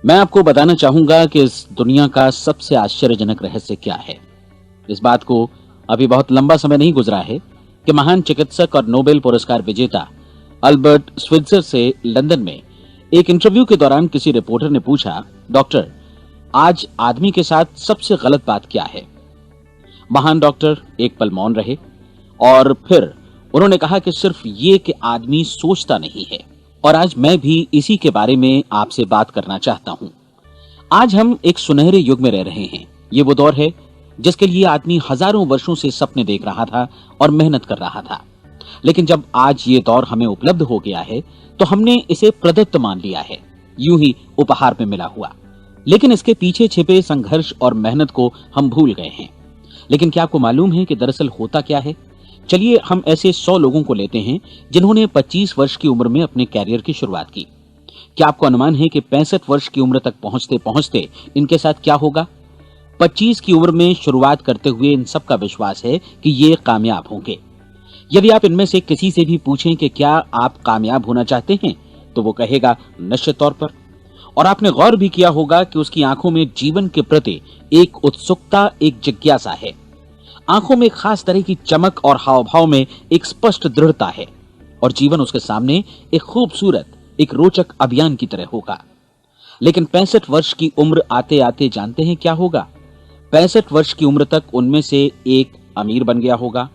मैं आपको बताना चाहूंगा कि इस दुनिया का सबसे आश्चर्यजनक रहस्य क्या है। इस बात को अभी बहुत लंबा समय नहीं गुजरा है कि महान चिकित्सक और नोबेल पुरस्कार विजेता अल्बर्ट स्विट्जर से लंदन में एक इंटरव्यू के दौरान किसी रिपोर्टर ने पूछा, डॉक्टर, आज आदमी के साथ सबसे गलत बात क्या है। महान डॉक्टर एक पल मौन रहे और फिर उन्होंने कहा कि सिर्फ ये कि आदमी सोचता नहीं है। और आज मैं भी इसी के बारे में आपसे बात करना चाहता हूं। आज हम एक सुनहरे युग में रह रहे हैं। ये वो दौर है जिसके लिए आदमी हजारों वर्षों से सपने देख रहा था और मेहनत कर रहा था। लेकिन जब आज ये दौर हमें उपलब्ध हो गया है तो हमने इसे प्रदत्त मान लिया है, यूं ही उपहार में मिला हुआ। लेकिन इसके पीछे छिपे संघर्ष और मेहनत को हम भूल गए हैं। लेकिन क्या आपको मालूम है कि दरअसल होता क्या है? चलिए हम ऐसे 100 लोगों को लेते हैं जिन्होंने 25 वर्ष की उम्र में अपने कैरियर की शुरुआत की। क्या आपको अनुमान है कि 65 वर्ष की उम्र तक पहुंचते पहुंचते इनके साथ क्या होगा? 25 की उम्र में शुरुआत करते हुए इन सब का विश्वास है कि ये कामयाब होंगे। यदि आप इनमें से किसी से भी पूछें कि क्या आप कामयाब होना चाहते हैं, तो वो कहेगा निश्चित तौर पर। और आपने गौर भी किया होगा कि उसकी आंखों में जीवन के प्रति एक उत्सुकता, एक जिज्ञासा है। आंखों में खास तरह की चमक और हाव भाव में एक स्पष्ट दृढ़ता है और जीवन उसके सामने एक खूबसूरत, एक रोचक अभियान की तरह होगा। लेकिन 65 वर्ष की उम्र आते आते जानते हैं क्या होगा? 65 वर्ष की उम्र तक उनमें से एक अमीर बन गया होगा,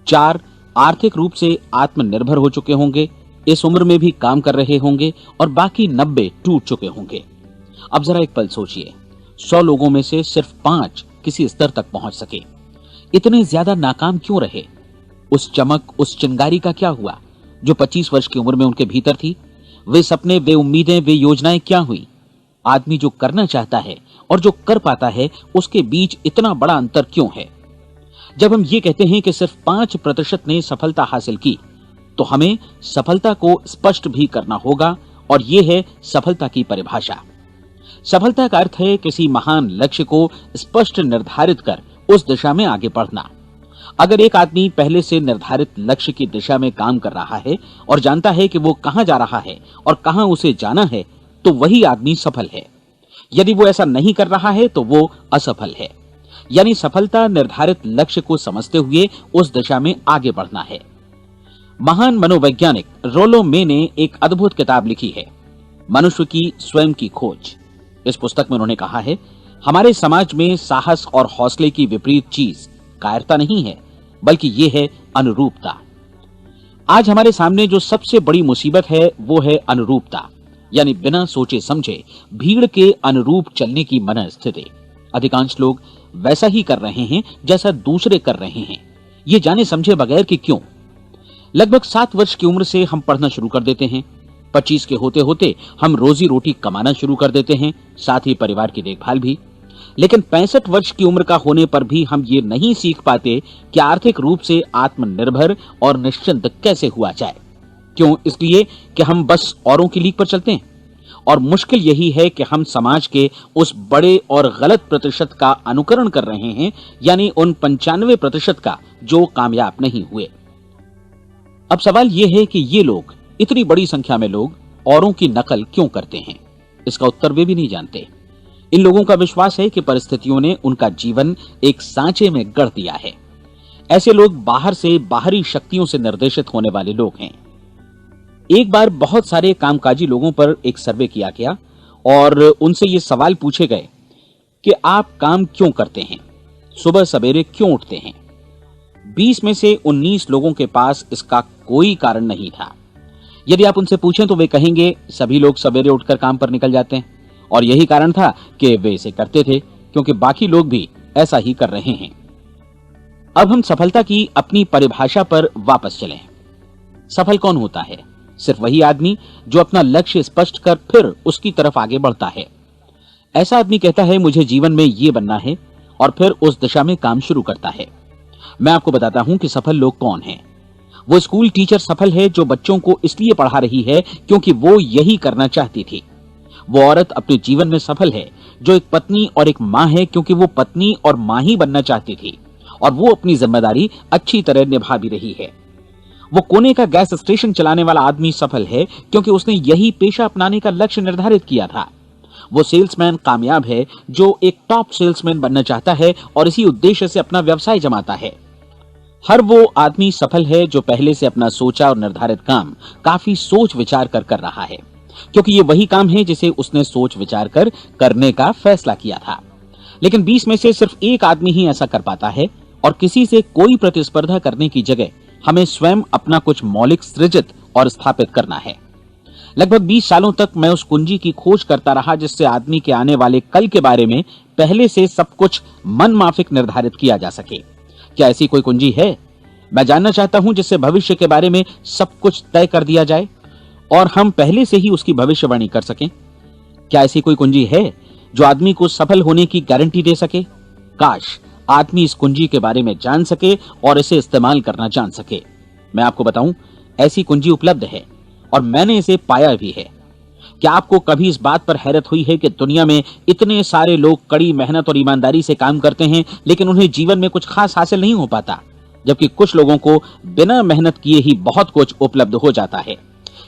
4 आर्थिक रूप से आत्मनिर्भर हो चुके होंगे, इस उम्र में भी काम कर रहे होंगे और बाकी 90 टूट चुके होंगे। अब जरा एक पल सोचिए, 100 लोगों में से सिर्फ 5 किसी स्तर तक पहुंच सके। इतने ज्यादा नाकाम क्यों रहे? उस चमक, उस चिंगारी का क्या हुआ जो 25 वर्ष की उम्र में उनके भीतर थी? वे सपने, वे उम्मीदें, वे योजनाएं क्या हुई? आदमी जो करना चाहता है और जो कर पाता है, उसके बीच इतना बड़ा अंतर क्यों है? जब हम ये कहते हैं कि सिर्फ 5% ने सफलता हासिल की, तो हमें सफलता को स्पष्ट भी करना होगा और यह है सफलता की परिभाषा। सफलता का अर्थ है किसी महान लक्ष्य को स्पष्ट निर्धारित कर उस दिशा में आगे बढ़ना। अगर एक आदमी पहले से निर्धारित लक्ष्य की दिशा में काम कर रहा है और जानता है कि वो कहां जा रहा है और कहां उसे जाना है, तो वही आदमी सफल है। यदि वो ऐसा नहीं कर रहा है तो वो असफल है। यानी सफलता निर्धारित लक्ष्य को समझते हुए उस दिशा में आगे बढ़ना है। महान मनोवैज्ञानिक रोलो मे ने एक अद्भुत किताब लिखी है, मनुष्य की स्वयं की खोज। इस पुस्तक में उन्होंने कहा है, हमारे समाज में साहस और हौसले की विपरीत चीज कायरता नहीं है, बल्कि यह है अनुरूपता। आज हमारे सामने जो सबसे बड़ी मुसीबत है वो है अनुरूपता, यानी बिना सोचे समझे भीड़ के अनुरूप चलने की मनस्थिति। अधिकांश लोग वैसा ही कर रहे हैं जैसा दूसरे कर रहे हैं, ये जाने समझे बगैर कि क्यों। लगभग 7 वर्ष की उम्र से हम पढ़ना शुरू कर देते हैं। 25 के होते होते हम रोजी रोटी कमाना शुरू कर देते हैं, साथ ही परिवार की देखभाल भी। लेकिन 65 वर्ष की उम्र का होने पर भी हम ये नहीं सीख पाते कि आर्थिक रूप से आत्मनिर्भर और निश्चिंत कैसे हुआ जाए। क्यों? इसलिए कि हम बस औरों की लीक पर चलते हैं। और मुश्किल यही है कि हम समाज के उस बड़े और गलत प्रतिशत का अनुकरण कर रहे हैं, यानी उन 95% का जो कामयाब नहीं हुए। अब सवाल यह है कि ये लोग, इतनी बड़ी संख्या में लोग, औरों की नकल क्यों करते हैं? इसका उत्तर वे भी नहीं जानते। इन लोगों का विश्वास है कि परिस्थितियों ने उनका जीवन एक सांचे में गढ़ दिया है। ऐसे लोग बाहर से, बाहरी शक्तियों से निर्देशित होने वाले लोग हैं। एक बार बहुत सारे कामकाजी लोगों पर एक सर्वे किया गया और उनसे ये सवाल पूछे गए कि आप काम क्यों करते हैं, सुबह सवेरे क्यों उठते हैं? 20 में से 19 लोगों के पास इसका कोई कारण नहीं था। यदि आप उनसे पूछें तो वे कहेंगे सभी लोग सवेरे उठकर काम पर निकल जाते हैं और यही कारण था कि वे इसे करते थे क्योंकि बाकी लोग भी ऐसा ही कर रहे हैं। अब हम सफलता की अपनी परिभाषा पर वापस चलें। सफल कौन होता है? सिर्फ वही आदमी जो अपना लक्ष्य स्पष्ट कर फिर उसकी तरफ आगे बढ़ता है। ऐसा आदमी कहता है मुझे जीवन में ये बनना है और फिर उस दिशा में काम शुरू करता है। मैं आपको बताता हूं कि सफल लोग कौन हैं। वो स्कूल टीचर सफल है जो बच्चों को इसलिए पढ़ा रही है क्योंकि वो यही करना चाहती थी। वो औरत अपने जीवन में सफल है जो एक पत्नी और एक मां है क्योंकि वो पत्नी और मां ही बनना चाहती थी और वो अपनी जिम्मेदारी अच्छी तरह निभा भी रही है। वो कोने का गैस स्टेशन चलाने वाला आदमी सफल है क्योंकि उसने यही पेशा अपनाने का लक्ष्य निर्धारित किया था। वो सेल्समैन कामयाब है जो एक टॉप सेल्समैन बनना चाहता है और इसी उद्देश्य से अपना व्यवसाय जमाता है। हर वो आदमी सफल है जो पहले से अपना सोचा और निर्धारित काम काफी सोच विचार कर रहा है, क्योंकि ये वही काम है जिसे उसने सोच विचार कर करने का फैसला किया था। लेकिन 20 में से सिर्फ एक आदमी ही ऐसा कर पाता है, और किसी से कोई प्रतिस्पर्धा करने की जगह हमें स्वयं अपना कुछ मौलिक सृजित और स्थापित करना है। लगभग 20 सालों तक मैं उस कुंजी की खोज करता रहा जिससे आदमी के आने वाले कल के बारे में पहले से सब कुछ मन माफिक निर्धारित किया जा सके। क्या ऐसी कोई कुंजी है? मैं जानना चाहता हूं जिससे भविष्य के बारे में सब कुछ तय कर दिया जाए और हम पहले से ही उसकी भविष्यवाणी कर सकें। क्या ऐसी कोई कुंजी है जो आदमी को सफल होने की गारंटी दे सके? काश आदमी इस कुंजी के बारे में जान सके और इसे इस्तेमाल करना जान सके। मैं आपको बताऊं, ऐसी कुंजी उपलब्ध है और मैंने इसे पाया भी है। क्या आपको कभी इस बात पर हैरत हुई है कि दुनिया में इतने सारे लोग कड़ी मेहनत और ईमानदारी से काम करते हैं, लेकिन उन्हें जीवन में कुछ खास हासिल नहीं हो पाता, जबकि कुछ लोगों को बिना मेहनत किए ही बहुत कुछ उपलब्ध हो जाता है।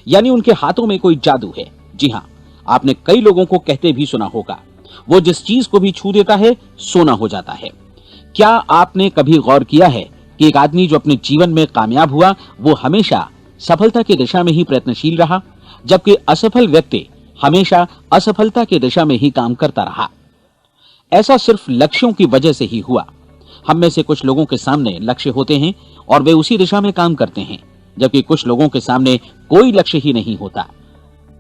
यानी उनके हाथों में कोई जादू है। जी हाँ, आपने कई लोगों को कहते भी सुना होगा, वो जिस चीज को भी छू देता है सोना हो जाता है। क्या आपने कभी गौर किया है कि एक आदमी जो अपने जीवन में कामयाब हुआ वो हमेशा सफलता की दिशा में ही प्रयत्नशील रहा, जबकि असफल व्यक्ति हमेशा असफलता की दिशा में ही काम करता रहा? ऐसा सिर्फ लक्ष्यों की वजह से ही हुआ। हम में से कुछ लोगों के सामने लक्ष्य होते हैं और वे उसी दिशा में काम करते हैं, जबकि कुछ लोगों के सामने कोई लक्ष्य ही नहीं होता।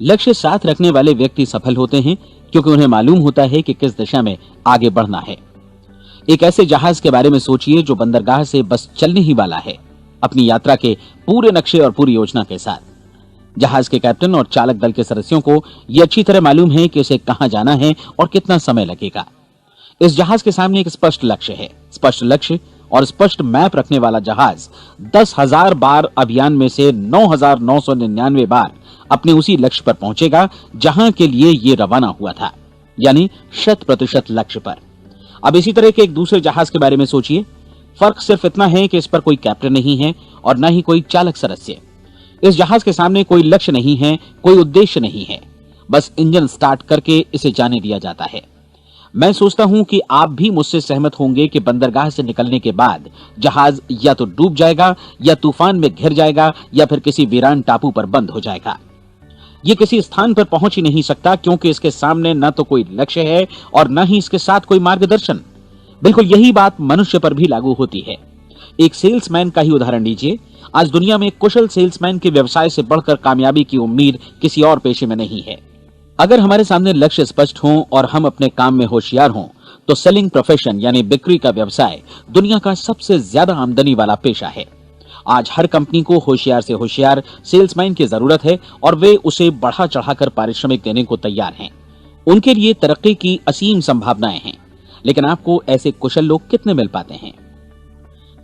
लक्ष्य साथ रखने वाले व्यक्ति सफल होते हैं क्योंकि उन्हें मालूम होता है कि किस दिशा में आगे बढ़ना है। एक ऐसे जहाज के बारे में सोचिए जो बंदरगाह से बस चलने ही वाला है, अपनी यात्रा के पूरे नक्शे और पूरी योजना के साथ। जहाज के कैप्टन और चालक दल के सदस्यों को यह अच्छी तरह मालूम है कि उसे कहां जाना है और कितना समय लगेगा। इस जहाज के सामने एक स्पष्ट लक्ष्य है। स्पष्ट लक्ष्य और स्पष्ट मैप रखने वाला जहाज 10,000 बार अभियान में से 9,999 बार अपने उसी लक्ष्य पर पहुंचेगा जहां के लिए ये रवाना हुआ था, यानी 100% लक्ष्य पर। अब इसी तरह के एक दूसरे जहाज के बारे में सोचिए। फर्क सिर्फ इतना है कि इस पर कोई कैप्टन नहीं है और न ही कोई चालक सदस्य। इस जहाज के सामने कोई लक्ष्य नहीं है, कोई उद्देश्य नहीं है, बस इंजन स्टार्ट करके इसे जाने दिया जाता है। मैं सोचता हूं कि आप भी मुझसे सहमत होंगे कि बंदरगाह से निकलने के बाद जहाज या तो डूब जाएगा या तूफान में घिर जाएगा या फिर किसी वीरान टापू पर बंद हो जाएगा। ये किसी स्थान पर पहुंच ही नहीं सकता क्योंकि इसके सामने न तो कोई लक्ष्य है और न ही इसके साथ कोई मार्गदर्शन। बिल्कुल यही बात मनुष्य पर भी लागू होती है। एक सेल्समैन का ही उदाहरण लीजिए। आज दुनिया में कुशल सेल्समैन के व्यवसाय से बढ़कर कामयाबी की उम्मीद किसी और पेशे में नहीं है। अगर हमारे सामने लक्ष्य स्पष्ट हो और हम अपने काम में होशियार हों, तो सेलिंग प्रोफेशन यानी बिक्री का व्यवसाय दुनिया का सबसे ज्यादा आमदनी वाला पेशा है। आज हर कंपनी को होशियार से होशियार सेल्समैन की जरूरत है और वे उसे बढ़ा चढ़ाकर पारिश्रमिक देने को तैयार हैं। उनके लिए तरक्की की असीम संभावनाएं हैं, लेकिन आपको ऐसे कुशल लोग कितने मिल पाते हैं?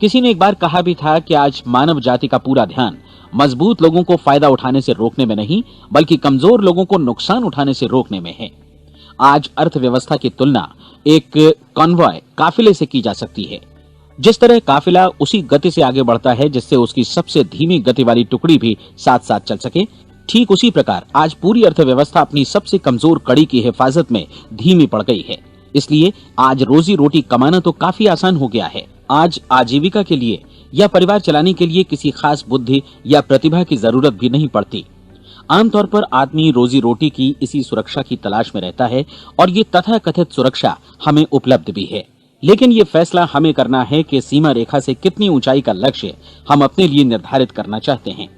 किसी ने एक बार कहा भी था कि आज मानव जाति का पूरा ध्यान मजबूत लोगों को फायदा उठाने से रोकने में नहीं, बल्कि कमजोर लोगों को नुकसान उठाने से रोकने में है। आज अर्थव्यवस्था की तुलना एक कॉन्वॉय काफिले से की जा सकती है। जिस तरह काफिला उसी गति से आगे बढ़ता है जिससे उसकी सबसे धीमी गति वाली टुकड़ी भी साथ साथ चल सके, ठीक उसी प्रकार आज पूरी अर्थव्यवस्था अपनी सबसे कमजोर कड़ी की हिफाजत में धीमी पड़ गई है। इसलिए आज रोजी रोटी कमाना तो काफी आसान हो गया है। आज आजीविका के लिए या परिवार चलाने के लिए किसी खास बुद्धि या प्रतिभा की जरूरत भी नहीं पड़ती। आमतौर पर आदमी रोजी रोटी की इसी सुरक्षा की तलाश में रहता है और ये तथाकथित सुरक्षा हमें उपलब्ध भी है। लेकिन ये फैसला हमें करना है कि सीमा रेखा से कितनी ऊंचाई का लक्ष्य हम अपने लिए निर्धारित करना चाहते हैं।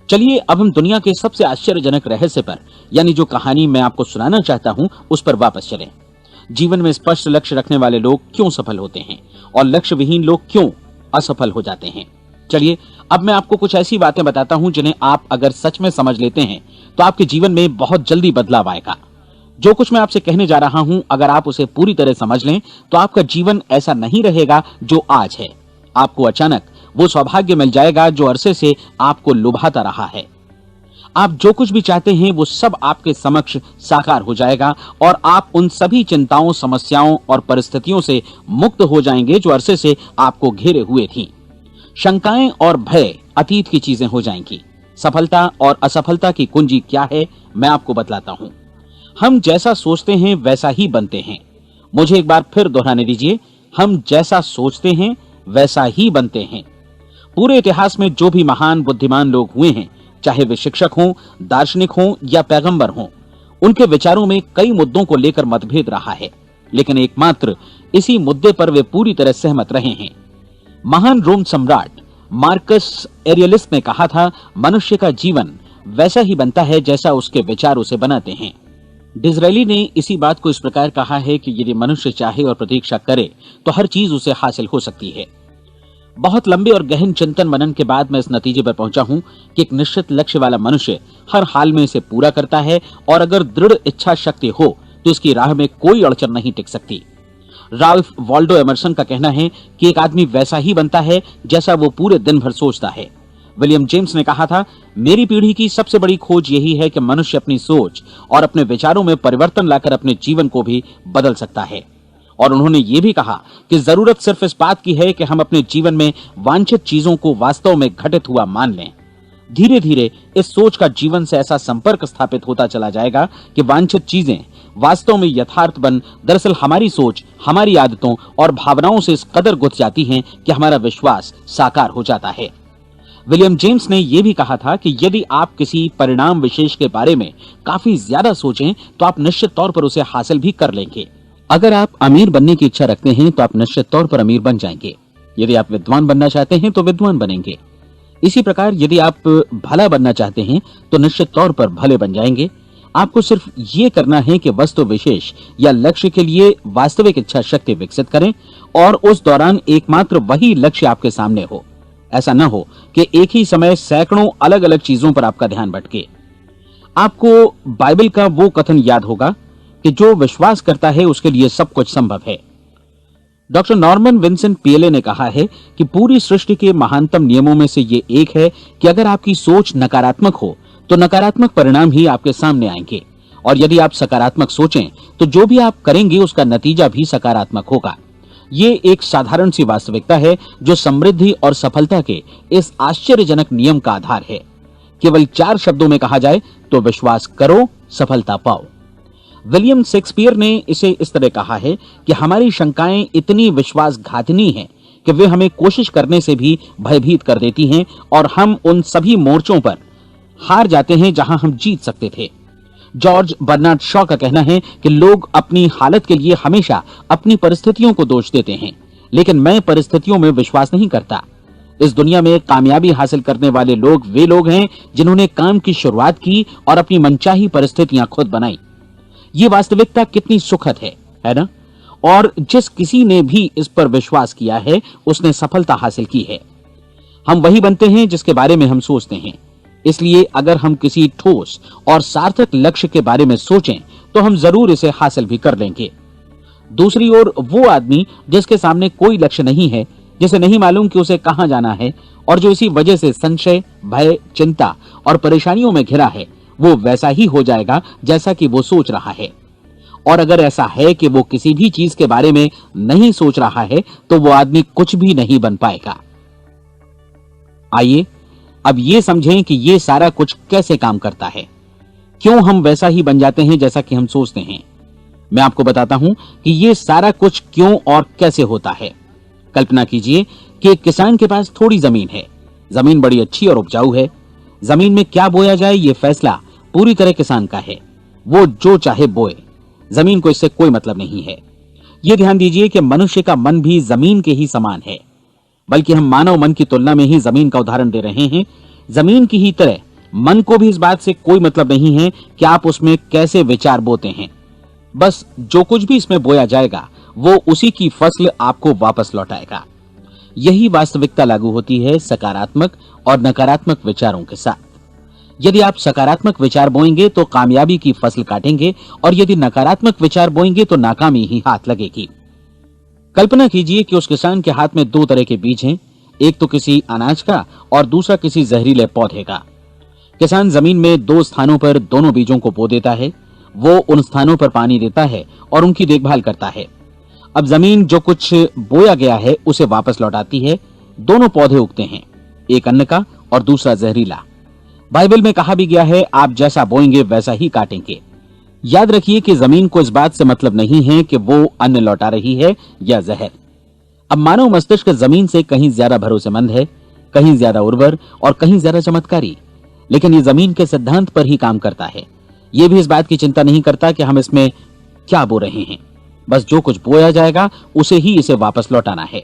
चलिए अब हम दुनिया के सबसे आश्चर्यजनक रहस्य पर, यानी जो कहानी मैं आपको सुनाना चाहता हूं, उस पर वापस चलें। जीवन में स्पष्ट लक्ष्य रखने वाले लोग क्यों सफल होते हैं और लक्ष्य विहीन लोग क्यों असफल हो जाते हैं? चलिए अब मैं आपको कुछ ऐसी बातें बताता हूं जिन्हें आप अगर सच में समझ लेते हैं तो आपके जीवन में बहुत जल्दी बदलाव आएगा। जो कुछ मैं आपसे कहने जा रहा हूं, अगर आप उसे पूरी तरह समझ लें तो आपका जीवन ऐसा नहीं रहेगा जो आज है। आपको अचानक वो सौभाग्य मिल जाएगा जो अरसे से आपको लुभाता रहा है। आप जो कुछ भी चाहते हैं वो सब आपके समक्ष साकार हो जाएगा और आप उन सभी चिंताओं, समस्याओं और परिस्थितियों से मुक्त हो जाएंगे जो अरसे से आपको घेरे हुए थीं। शंकाएं और भय अतीत की चीजें हो जाएंगी। सफलता और असफलता की कुंजी क्या है, मैं आपको बतलाता हूं। हम जैसा सोचते हैं वैसा ही बनते हैं। मुझे एक बार फिर दोहराने दीजिए, हम जैसा सोचते हैं वैसा ही बनते हैं। पूरे इतिहास में जो भी महान बुद्धिमान लोग हुए हैं, चाहे वे शिक्षक हों, दार्शनिक हों या पैगंबर हों, उनके विचारों में कई मुद्दों को लेकर मतभेद रहा है, लेकिन एकमात्र इसी मुद्दे पर वे पूरी तरह सहमत रहे हैं। महान रोम सम्राट मार्कस एरियलिस ने कहा था, मनुष्य का जीवन वैसा ही बनता है जैसा उसके विचार उसे बनाते हैं। डिज़रायली ने इसी बात को इस प्रकार कहा है कि यदि मनुष्य चाहे और प्रतीक्षा करे तो हर चीज उसे हासिल हो सकती है। बहुत लंबे और गहन चिंतन मनन के बाद मैं इस नतीजे पर पहुंचा हूं कि एक निश्चित लक्ष्य वाला मनुष्य हर हाल में इसे पूरा करता है, और अगर दृढ़ इच्छा शक्ति हो तो इसकी राह में कोई अड़चन नहीं टिक सकती। राल्फ वॉल्डो एमर्सन का कहना है कि एक आदमी वैसा ही बनता है जैसा वो पूरे दिन भर सोचता है। विलियम जेम्स ने कहा था, मेरी पीढ़ी की सबसे बड़ी खोज यही है कि मनुष्य अपनी सोच और अपने विचारों में परिवर्तन लाकर अपने जीवन को भी बदल सकता है। और उन्होंने ये भी कहा कि जरूरत सिर्फ इस बात की है कि हम अपने जीवन में वांछित चीजों को वास्तव में घटित हुआ मान लें। धीरे धीरे इस सोच का जीवन से ऐसा संपर्क स्थापित होता चला जाएगा कि वांछित चीजें वास्तव में यथार्थ बन दरअसल हमारी सोच, हमारी आदतों और भावनाओं से इस कदर गुथ जाती हैं कि हमारा विश्वास साकार हो जाता है। विलियम जेम्स ने यह भी कहा था कि यदि आप किसी परिणाम विशेष के बारे में काफी ज्यादा सोचें तो आप निश्चित तौर पर उसे हासिल भी कर लेंगे। अगर आप अमीर बनने की इच्छा रखते हैं तो आप निश्चित तौर पर अमीर बन जाएंगे। यदि आप विद्वान बनना चाहते हैं तो विद्वान बनेंगे। इसी प्रकार यदि आप भला बनना चाहते हैं तो निश्चित तौर पर भले बन जाएंगे। आपको सिर्फ ये करना है कि वस्तु विशेष या लक्ष्य के लिए वास्तविक इच्छा शक्ति विकसित करें, और उस दौरान एकमात्र वही लक्ष्य आपके सामने हो। ऐसा न हो कि एक ही समय सैकड़ों अलग अलग चीजों पर आपका ध्यान भटके। आपको बाइबल का वो कथन याद होगा कि जो विश्वास करता है उसके लिए सब कुछ संभव है। डॉक्टर नॉर्मन विंसेंट पीएले ने कहा है कि पूरी सृष्टि के महानतम नियमों में से ये एक है कि अगर आपकी सोच नकारात्मक हो तो नकारात्मक परिणाम ही आपके सामने आएंगे, और यदि आप सकारात्मक सोचें तो जो भी आप करेंगे उसका नतीजा भी सकारात्मक होगा। ये एक साधारण सी वास्तविकता है जो समृद्धि और सफलता के इस आश्चर्यजनक नियम का आधार है। केवल 4 शब्दों में कहा जाए तो विश्वास करो, सफलता पाओ। विलियम शेक्सपियर ने इसे इस तरह कहा है कि हमारी शंकाएं इतनी विश्वासघातिनी हैं कि वे हमें कोशिश करने से भी भयभीत कर देती हैं, और हम उन सभी मोर्चों पर हार जाते हैं जहां हम जीत सकते थे। जॉर्ज बर्नार्ड शॉ का कहना है कि लोग अपनी हालत के लिए हमेशा अपनी परिस्थितियों को दोष देते हैं, लेकिन मैं परिस्थितियों में विश्वास नहीं करता। इस दुनिया में कामयाबी हासिल करने वाले लोग वे लोग हैं जिन्होंने काम की शुरुआत की और अपनी मनचाही परिस्थितियां खुद बनाई। ये वास्तविकता कितनी सुखद है ना? और जिस किसी ने भी इस पर विश्वास किया है उसने सफलता हासिल की है। हम वही बनते हैं जिसके बारे में हम सोचते हैं। इसलिए अगर हम किसी ठोस और सार्थक लक्ष्य के बारे में सोचें तो हम जरूर इसे हासिल भी कर लेंगे। दूसरी ओर वो आदमी जिसके सामने कोई लक्ष्य नहीं है, जिसे नहीं मालूम कि उसे कहां जाना है, और जो इसी वजह से संशय, भय, चिंता और परेशानियों में घिरा है, वो वैसा ही हो जाएगा जैसा कि वो सोच रहा है। और अगर ऐसा है कि वो किसी भी चीज के बारे में नहीं सोच रहा है तो वो आदमी कुछ भी नहीं बन पाएगा। आइए अब ये समझें कि ये सारा कुछ कैसे काम करता है, क्यों हम वैसा ही बन जाते हैं जैसा कि हम सोचते हैं। मैं आपको बताता हूं कि ये सारा कुछ क्यों और कैसे होता है। कल्पना कीजिए कि एक किसान के पास थोड़ी जमीन है। जमीन बड़ी अच्छी और उपजाऊ है। जमीन में क्या बोया जाए ये फैसला पूरी तरह किसान का है। वो जो चाहे बोए, जमीन को इससे कोई मतलब नहीं है। ये ध्यान दीजिए कि मनुष्य का मन भी जमीन के ही समान है, बल्कि हम मानव मन की तुलना में ही जमीन का उदाहरण दे रहे हैं। जमीन की ही तरह मन को भी इस बात से कोई मतलब नहीं है कि आप उसमें कैसे विचार बोते हैं। बस जो कुछ भी इसमें बोया जाएगा वो उसी की फसल आपको वापस लौटाएगा। यही वास्तविकता लागू होती है सकारात्मक और नकारात्मक विचारों के साथ। यदि आप सकारात्मक विचार बोएंगे तो कामयाबी की फसल काटेंगे, और यदि नकारात्मक विचार बोएंगे तो नाकामी ही हाथ लगेगी। कल्पना कीजिए कि उस किसान के हाथ में 2 तरह के बीज हैं, एक तो किसी अनाज का और दूसरा किसी जहरीले पौधे का। किसान जमीन में 2 स्थानों पर दोनों बीजों को बो देता है। वो उन स्थानों पर पानी देता है और उनकी देखभाल करता है। अब जमीन जो कुछ बोया गया है उसे वापस लौटाती है। दोनों पौधे उगते हैं, एक अन्न का और दूसरा जहरीला। बाइबल में कहा भी गया है, आप जैसा बोएंगे वैसा ही काटेंगे। याद रखिए कि जमीन को इस बात से मतलब नहीं है कि वो अन्न लौटा रही है या जहर। अब मानव मस्तिष्क जमीन से कहीं ज्यादा भरोसेमंद है, कहीं ज्यादा उर्वर और कहीं ज्यादा चमत्कारी, लेकिन ये जमीन के सिद्धांत पर ही काम करता है। ये भी इस बात की चिंता नहीं करता कि हम इसमें क्या बो रहे हैं। बस जो कुछ बोया जाएगा उसे ही इसे वापस लौटाना है,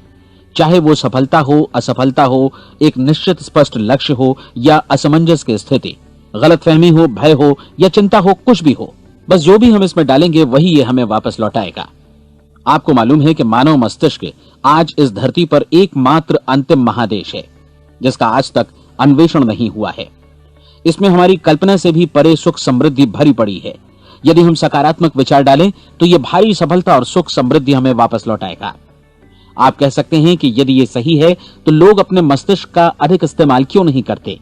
चाहे वो सफलता हो, असफलता हो, एक निश्चित स्पष्ट लक्ष्य हो या असमंजस की स्थिति, गलतफहमी हो, भय हो या चिंता हो, कुछ भी हो। बस जो भी हम इसमें डालेंगे वही ये हमें वापस लौटाएगा। आपको मालूम है कि मानव मस्तिष्क आज इस धरती पर एकमात्र अंतिम महादेश है जिसका आज तक अन्वेषण नहीं हुआ है। इसमें हमारी कल्पना से भी परे सुख समृद्धि भरी पड़ी है। यदि हम सकारात्मक विचार डालें तो यह भारी सफलता और सुख समृद्धि हमें वापस लौटाएगा। आप कह सकते हैं कि यदि ये सही है तो लोग अपने मस्तिष्क का अधिक इस्तेमाल क्यों नहीं करते?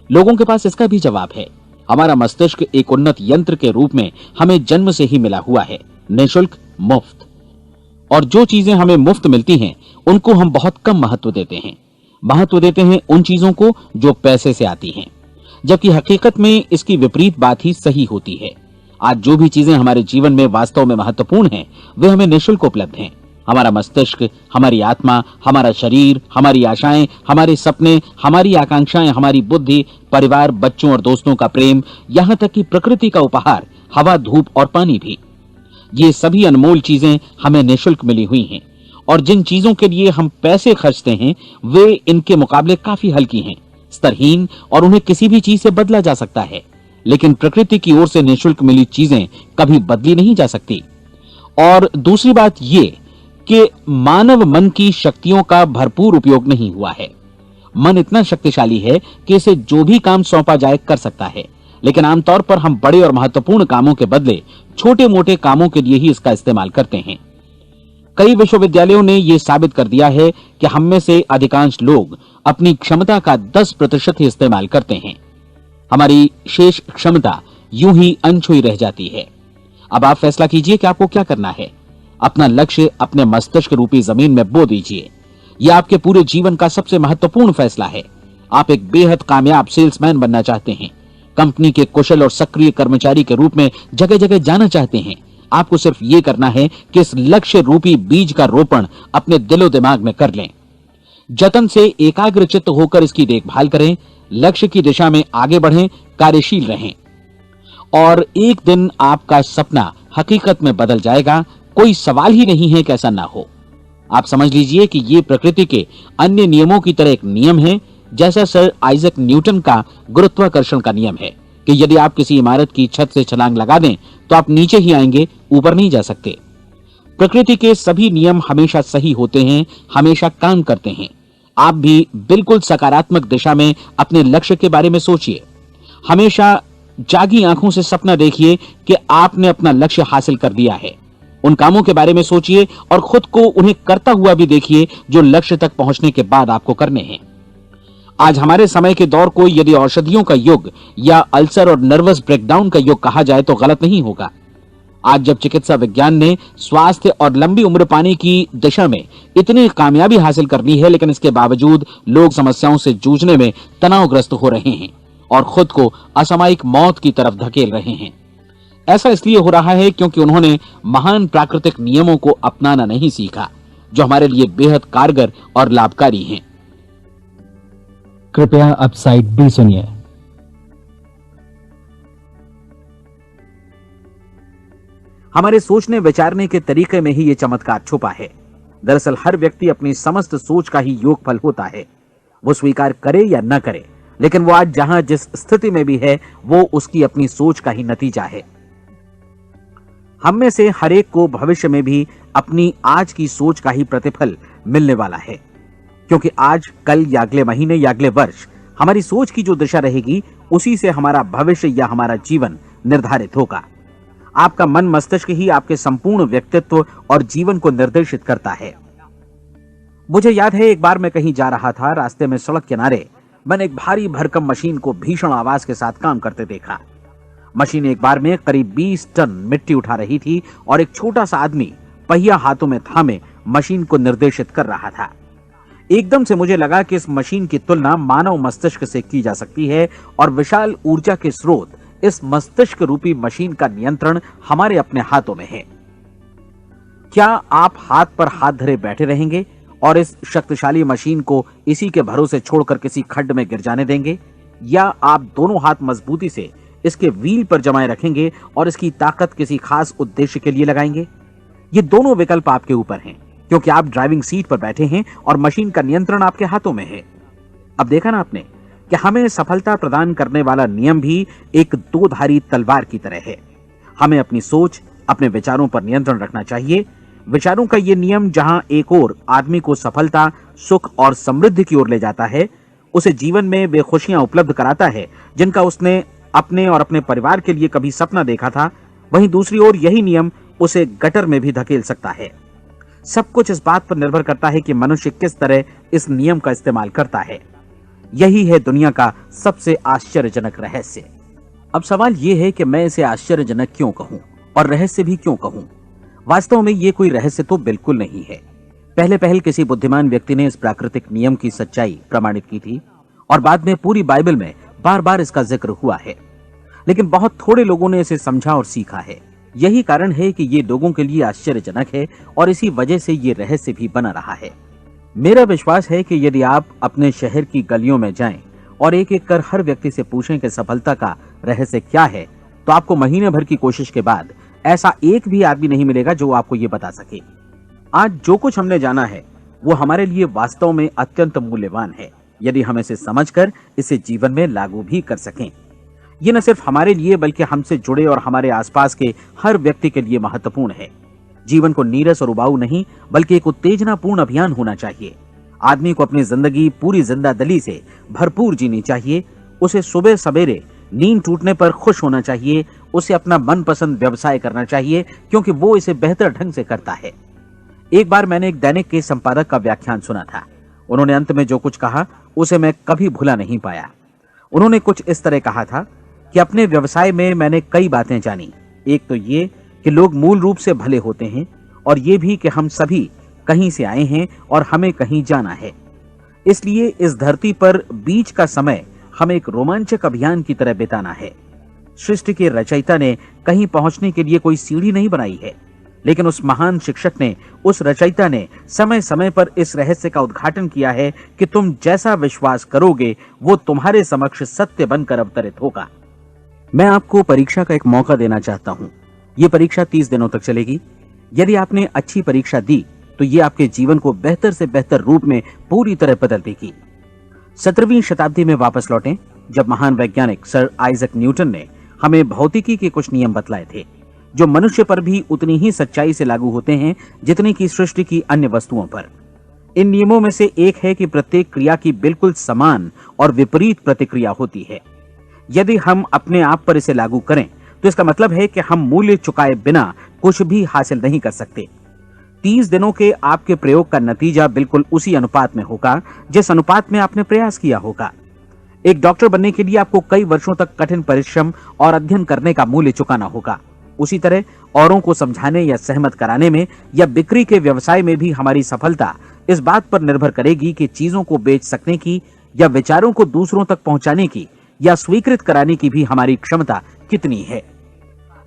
लोगों के पास इसका भी जवाब है। हमारा मस्तिष्क एक उन्नत यंत्र के रूप में हमें जन्म से ही मिला हुआ है, निःशुल्क, मुफ्त। और जो चीजें हमें मुफ्त मिलती हैं उनको हम बहुत कम महत्व देते हैं। महत्व देते हैं उन चीजों को जो पैसे से आती हैं, जबकि हकीकत में इसकी विपरीत बात ही सही होती है। आज जो भी चीजें हमारे जीवन में वास्तव में महत्वपूर्ण हैं वे हमें निःशुल्क उपलब्ध हैं। हमारा मस्तिष्क, हमारी आत्मा, हमारा शरीर, हमारी आशाएं, हमारे सपने, हमारी आकांक्षाएं, हमारी बुद्धि, परिवार, बच्चों और दोस्तों का प्रेम, यहां तक कि प्रकृति का उपहार, हवा, धूप और पानी भी, ये सभी अनमोल चीजें हमें निःशुल्क मिली हुई हैं। और जिन चीजों के लिए हम पैसे खर्चते हैं वे इनके मुकाबले काफी हल्की हैं, स्तरहीन, और उन्हें किसी भी चीज से बदला जा सकता है। लेकिन प्रकृति की ओर से निःशुल्क मिली चीजें कभी बदली नहीं जा सकती। और दूसरी बात ये कि मानव मन की शक्तियों का भरपूर उपयोग नहीं हुआ है। मन इतना शक्तिशाली है कि इसे जो भी काम सौंपा जाए कर सकता है, लेकिन आमतौर पर हम बड़े और महत्वपूर्ण कामों के बदले छोटे मोटे कामों के लिए ही इसका इस्तेमाल करते हैं। कई विश्वविद्यालयों ने यह साबित कर दिया है कि हम में से अधिकांश लोग अपनी क्षमता का 10% ही इस्तेमाल करते हैं। हमारी शेष क्षमता यूं ही अनछुई रह जाती है। अब आप फैसला कीजिए कि आपको क्या करना है। अपना लक्ष्य अपने मस्तिष्क रूपी जमीन में बो दीजिए। यह आपके पूरे जीवन का सबसे महत्वपूर्ण फैसला है। आप एक बेहद कामयाब सेल्समैन बनना चाहते हैं, कंपनी के कुशल और सक्रिय कर्मचारी के रूप में जगह जगह जाना चाहते हैं। आपको सिर्फ ये करना है कि इस लक्ष्य रूपी बीज का रोपण अपने दिलो दिमाग में कर लें। जतन से एकाग्रचित्त होकर इसकी देखभाल करें, लक्ष्य की दिशा में आगे बढ़ें, कार्यशील रहें, और एक दिन आपका सपना हकीकत में बदल जाएगा। कोई सवाल ही नहीं है कि ऐसा ना हो। आप समझ लीजिए कि ये प्रकृति के अन्य नियमों की तरह एक नियम है, जैसा सर आइजक न्यूटन का गुरुत्वाकर्षण का नियम है कि यदि आप किसी इमारत की छत से छलांग लगा दें तो आप नीचे ही आएंगे, ऊपर नहीं जा सकते। प्रकृति के सभी नियम हमेशा सही होते हैं, हमेशा काम करते हैं। आप भी बिल्कुल सकारात्मक दिशा में अपने लक्ष्य के बारे में सोचिए। हमेशा जागी आंखों से सपना देखिए कि आपने अपना लक्ष्य हासिल कर दिया है। उन कामों के बारे में सोचिए और खुद को उन्हें करता हुआ भी देखिए जो लक्ष्य तक पहुंचने के बाद आपको करने हैं। आज हमारे समय के दौर को यदि औषधियों का युग या अल्सर और नर्वस ब्रेकडाउन का युग कहा जाए तो गलत नहीं होगा। आज जब चिकित्सा विज्ञान ने स्वास्थ्य और लंबी उम्र पाने की दिशा में इतनी कामयाबी हासिल कर ली है, लेकिन इसके बावजूद लोग समस्याओं से जूझने में तनावग्रस्त हो रहे हैं और खुद को असामयिक मौत की तरफ धकेल रहे हैं। ऐसा इसलिए हो रहा है क्योंकि उन्होंने महान प्राकृतिक नियमों को अपनाना नहीं सीखा, जो हमारे लिए बेहद कारगर और लाभकारी हैं। कृपया अब साइड बी सुनिए। हमारे सोचने विचारने के तरीके में ही ये चमत्कार छुपा है। दरअसल हर व्यक्ति अपनी समस्त सोच का ही योगफल होता है। वो स्वीकार करे या न करे, लेकिन वो आज जहां जिस स्थिति में भी है वो उसकी अपनी सोच का ही नतीजा है। हम में से हर एक को भविष्य में भी अपनी आज की सोच का ही प्रतिफल मिलने वाला है, क्योंकि आज, कल या अगले महीने या अगले वर्ष हमारी सोच की जो दिशा रहेगी उसी से हमारा भविष्य या हमारा जीवन निर्धारित होगा। आपका मन मस्तिष्क ही आपके संपूर्ण व्यक्तित्व और जीवन को निर्देशित करता है। मुझे याद है एक बार मैं कहीं जा रहा था, रास्ते में सड़क किनारे मैंने एक भारी भरकम मशीन को भीषण आवाज के साथ काम करते देखा। मशीन एक बार में करीब 20 टन मिट्टी उठा रही थी और एक छोटा सा आदमी पहिया हाथों में थामे मशीन को निर्देशित कर रहा था। एकदम से मुझे लगा कि इस मशीन की तुलना मानव मस्तिष्क से की जा सकती है और विशाल ऊर्जा के स्रोत इस मस्तिष्क रूपी मशीन का नियंत्रण हमारे अपने हाथों में है। क्या आप हाथ पर हाथ धरे बैठे रहेंगे और इस शक्तिशाली मशीन को इसी के भरोसे छोड़कर किसी खड्ड में गिर जाने देंगे, या आप दोनों हाथ मजबूती से इसके व्हील पर जमाए रखेंगे और इसकी ताकत किसी खास उद्देश्य के लिए लगाएंगे? ये दोनों विकल्प आपके ऊपर हैं, क्योंकि आप ड्राइविंग सीट पर बैठे हैं और मशीन का नियंत्रण आपके हाथों में है। अब देखा ना आपने कि हमें सफलता प्रदान करने वाला नियम भी एक दो-धारी तलवार की तरह है। हमें अपनी सोच, अपने विचारों पर नियंत्रण रखना चाहिए। विचारों का ये नियम जहां एक ओर आदमी को सफलता, सुख और समृद्धि की ओर ले जाता है, उसे जीवन में वे खुशियां उपलब्ध कराता है जिनका उसने अपने और अपने परिवार के लिए कभी सपना देखा था, वहीं दूसरी ओर यही नियम उसे गटर में भी धकेल सकता है। सब कुछ इस बात पर निर्भर करता है कि मनुष्य किस तरह इस नियम का इस्तेमाल करता है। यही है दुनिया का सबसे आश्चर्यजनक रहस्य। अब सवाल यह है कि मैं इसे आश्चर्यजनक क्यों कहूं और रहस्य भी क्यों कहूं? वास्तव में यह कोई रहस्य तो बिल्कुल नहीं है। पहले किसी बुद्धिमान व्यक्ति ने इस प्राकृतिक नियम की सच्चाई प्रमाणित की थी और बाद में पूरी बाइबल में बार बार इसका जिक्र हुआ है, लेकिन बहुत थोड़े लोगों ने इसे समझा और सीखा है। यही कारण है कि ये लोगों के लिए आश्चर्यजनक है और इसी वजह से ये रहस्य भी बना रहा है। मेरा विश्वास है कि यदि आप अपने शहर की गलियों में जाएं और एक एक कर हर व्यक्ति से पूछें कि सफलता का रहस्य क्या है, तो आपको महीने भर की कोशिश के बाद ऐसा एक भी आदमी नहीं मिलेगा जो आपको ये बता सके। आज जो कुछ हमने जाना है वो हमारे लिए वास्तव में अत्यंत मूल्यवान है, यदि हम इसे समझकर इसे जीवन में लागू भी कर सकें। ये न सिर्फ हमारे लिए बल्कि हमसे जुड़े और हमारे आसपास के हर व्यक्ति के लिए महत्वपूर्ण है। जीवन को नीरस और उबाऊ नहीं बल्कि एक उत्तेजनापूर्ण अभियान होना चाहिए। आदमी को अपनी जिंदगी पूरी जिंदादिली से भरपूर जीनी चाहिए। उसे सुबह सवेरे नींद टूटने पर खुश होना चाहिए। उसे अपना मनपसंद व्यवसाय करना चाहिए क्योंकि वो इसे बेहतर ढंग से करता है। एक बार मैंने एक दैनिक के संपादक का व्याख्यान सुना था। उन्होंने अंत में जो कुछ कहा उसे मैं कभी भुला नहीं पाया। उन्होंने कुछ इस तरह कहा था कि अपने व्यवसाय में मैंने कई बातें जानी। एक तो ये कि लोग मूल रूप से भले होते हैं और ये भी कि हम सभी कहीं से आए हैं और हमें कहीं जाना है। इसलिए इस धरती पर बीच का समय हमें एक रोमांचक अभियान की तरह बिताना है। सृष्टि के रचयिता ने कहीं पहुंचने के लिए कोई सीढ़ी नहीं बनाई है, लेकिन उस महान शिक्षक ने, उस रचयिता ने समय समय पर इस रहस्य का उद्घाटन किया है कि तुम जैसा विश्वास करोगे वो तुम्हारे समक्ष सत्य बनकर अवतरित होगा। मैं आपको परीक्षा का एक मौका देना चाहता हूं। ये परीक्षा 30 दिनों तक चलेगी। यदि आपने अच्छी परीक्षा दी तो ये आपके जीवन को बेहतर से बेहतर रूप में पूरी तरह बदल देगी। 17वीं शताब्दी में वापस लौटें, जब महान वैज्ञानिक सर आइजक न्यूटन ने हमें भौतिकी के कुछ नियम बतलाए थे, जो मनुष्य पर भी उतनी ही सच्चाई से लागू होते हैं जितनी की सृष्टि की अन्य वस्तुओं पर। इन नियमों में से एक है कि प्रत्येक क्रिया की बिल्कुल समान और विपरीत प्रतिक्रिया होती है। यदि हम अपने आप पर इसे लागू करें तो इसका मतलब है कि हम मूल्य चुकाए बिना कुछ भी हासिल नहीं कर सकते। 30 दिनों के आपके प्रयोग का नतीजा बिल्कुल उसी अनुपात में होगा जिस अनुपात में आपने प्रयास किया होगा। एक डॉक्टर बनने के लिए आपको कई वर्षों तक कठिन परिश्रम और अध्ययन करने का मूल्य चुकाना होगा। उसी तरह औरों को समझाने या सहमत कराने में या बिक्री के व्यवसाय में भी हमारी सफलता इस बात पर निर्भर करेगी कि चीजों को बेच सकने की या विचारों को दूसरों तक पहुंचाने की या स्वीकृत कराने की भी हमारी क्षमता कितनी है।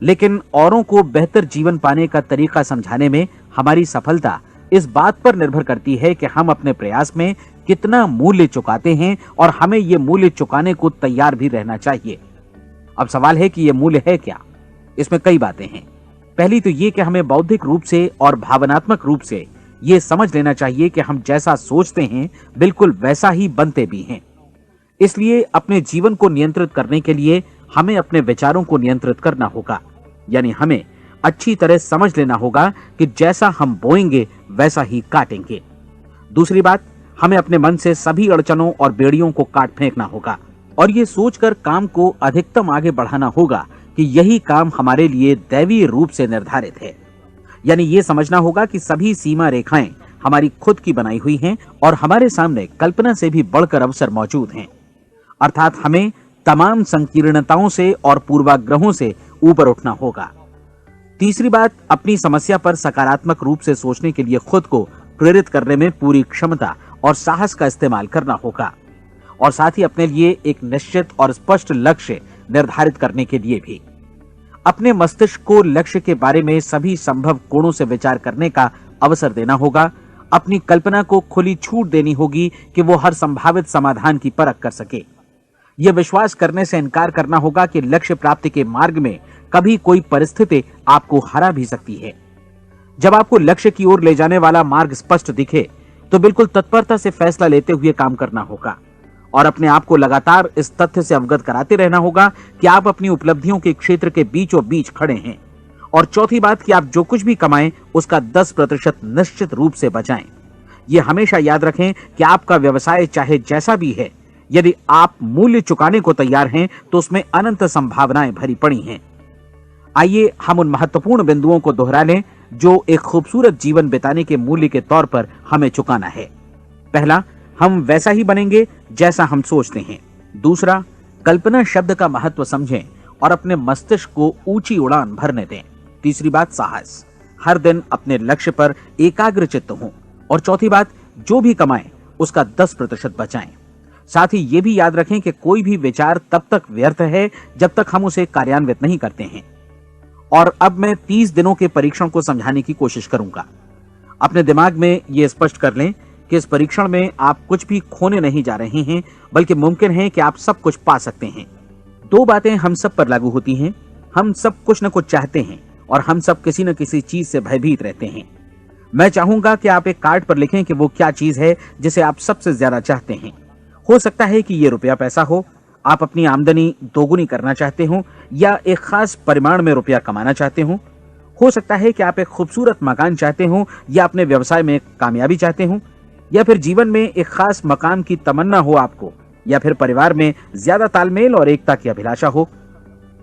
लेकिन औरों को बेहतर जीवन पाने का तरीका समझाने में हमारी सफलता इस बात पर निर्भर करती है कि हम अपने प्रयास में कितना मूल्य चुकाते हैं और हमें यह मूल्य चुकाने को तैयार भी रहना चाहिए। अब सवाल है कि यह मूल्य है क्या? इसमें कई बातें हैं। पहली तो यह कि हमें बौद्धिक रूप से और भावनात्मक रूप से यह समझ लेना चाहिए कि हम जैसा सोचते हैं बिल्कुल वैसा ही बनते भी हैं। इसलिए अपने जीवन को नियंत्रित करने के लिए हमें अपने विचारों को नियंत्रित करना होगा। यानी हमें अच्छी तरह समझ लेना होगा कि जैसा हम बोएंगे वैसा ही काटेंगे। दूसरी बात, हमें अपने मन से सभी अड़चनों और बेड़ियों को काट फेंकना होगा और ये सोचकर काम को अधिकतम आगे बढ़ाना होगा कि यही काम हमारे लिए दैवीय रूप से निर्धारित है। यानी ये समझना होगा कि सभी सीमा रेखाएं हमारी खुद की बनाई हुई हैं और हमारे सामने कल्पना से भी बढ़कर अवसर मौजूद हैं। अर्थात हमें तमाम संकीर्णताओं से और पूर्वाग्रहों से ऊपर उठना होगा। तीसरी बात, अपनी समस्या पर सकारात्मक रूप से सोचने के लिए खुद को प्रेरित करने में पूरी क्षमता और साहस का इस्तेमाल करना होगा और साथ ही अपने लिए एक निश्चित और स्पष्ट लक्ष्य निर्धारित करने के लिए भी। अपने मस्तिष्क को लक्ष्य के बारे में सभी संभव कोणों से विचार करने का अवसर देना होगा। अपनी कल्पना को खुली छूट देनी होगी कि वो हर संभावित समाधान की परख कर सके। यह विश्वास करने से इनकार करना होगा कि लक्ष्य प्राप्ति के मार्ग में कभी कोई परिस्थिति आपको हरा भी सकती है। जब आपको लक्ष्य की ओर ले जाने वाला मार्ग स्पष्ट दिखे तो बिल्कुल तत्परता से फैसला लेते हुए काम करना होगा और अपने आप को लगातार इस तथ्य से अवगत कराते रहना होगा कि आप अपनी उपलब्धियों के क्षेत्र के बीचों बीच खड़े हैं। और चौथी बात कि आप जो कुछ भी कमाएं उसका 10% निश्चित रूप से बचाएं। यह हमेशा याद रखें कि आपका व्यवसाय चाहे जैसा भी है, यदि आप मूल्य चुकाने को तैयार हैं तो उसमें अनंत संभावनाएं भरी पड़ी हैं। आइए हम उन महत्वपूर्ण बिंदुओं को दोहरा लें जो एक खूबसूरत जीवन बिताने के मूल्य के तौर पर हमें चुकाना है। पहला, हम वैसा ही बनेंगे जैसा हम सोचते हैं। दूसरा, कल्पना शब्द का महत्व समझें और अपने मस्तिष्क को ऊंची उड़ान भरने दें। तीसरी बात, साहस, हर दिन अपने लक्ष्य पर एकाग्र चित्त हों। और चौथी बात, जो भी कमाएं उसका 10% बचाएं। साथ ही ये भी याद रखें कि कोई भी विचार तब तक व्यर्थ है जब तक हम उसे कार्यान्वित नहीं करते हैं। और अब मैं 30 दिनों के परीक्षण को समझाने की कोशिश करूंगा। अपने दिमाग में यह स्पष्ट कर लें कि इस परीक्षण में आप कुछ भी खोने नहीं जा रहे हैं, बल्कि मुमकिन है कि आप सब कुछ पा सकते हैं। दो बातें हम सब पर लागू होती हैं। हम सब कुछ न कुछ चाहते हैं और हम सब किसी न किसी चीज से भयभीत रहते हैं। मैं चाहूंगा कि आप एक कार्ड पर लिखें कि वो क्या चीज है जिसे आप सबसे ज्यादा चाहते हैं। हो सकता है कि ये रुपया पैसा हो, आप अपनी आमदनी दोगुनी करना चाहते हो, या एक खास परिमाण में रुपया कमाना चाहते हो सकता है कि आप एक खूबसूरत मकान चाहते हो, या अपने व्यवसाय में कामयाबी चाहते हो, या फिर जीवन में एक खास मकाम की तमन्ना हो आपको, या फिर परिवार में ज्यादा तालमेल और एकता की अभिलाषा हो।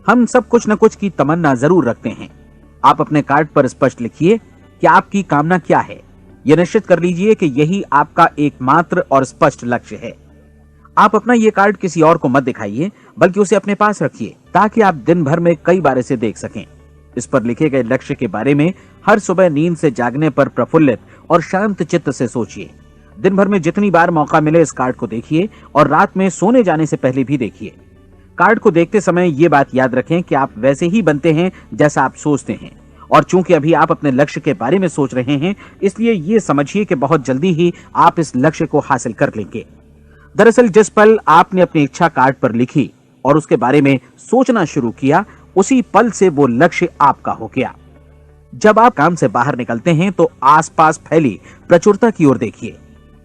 हम सब कुछ न कुछ की तमन्ना जरूर रखते हैं। आप अपने कार्ड पर स्पष्ट लिखिए कि आपकी कामना क्या है। यह निश्चित कर लीजिए कि यही आपका एकमात्र और स्पष्ट लक्ष्य है। आप अपना ये कार्ड किसी और को मत दिखाइए, बल्कि उसे अपने पास रखिए ताकि आप दिन भर में कई बार इसे देख सकें। इस पर लिखे गए लक्ष्य के बारे में हर सुबह नींद से जागने पर प्रफुल्लित और शांत चित्त से सोचिए। दिन भर में जितनी बार मौका मिले इस कार्ड को देखिए और रात में सोने जाने से पहले भी देखिए। कार्ड को देखते समय ये बात याद रखें कि आप वैसे ही बनते हैं जैसा आप सोचते हैं, और चूंकि अभी आप अपने लक्ष्य के बारे में सोच रहे हैं, इसलिए ये समझिए कि बहुत जल्दी ही आप इस लक्ष्य को हासिल कर लेंगे। दरअसल जिस पल आपने अपनी इच्छा कार्ड पर लिखी और उसके बारे में सोचना शुरू किया, उसी पल से वो लक्ष्य आपका हो गया। जब आप काम से बाहर निकलते हैं तो आसपास फैली प्रचुरता की ओर देखिए।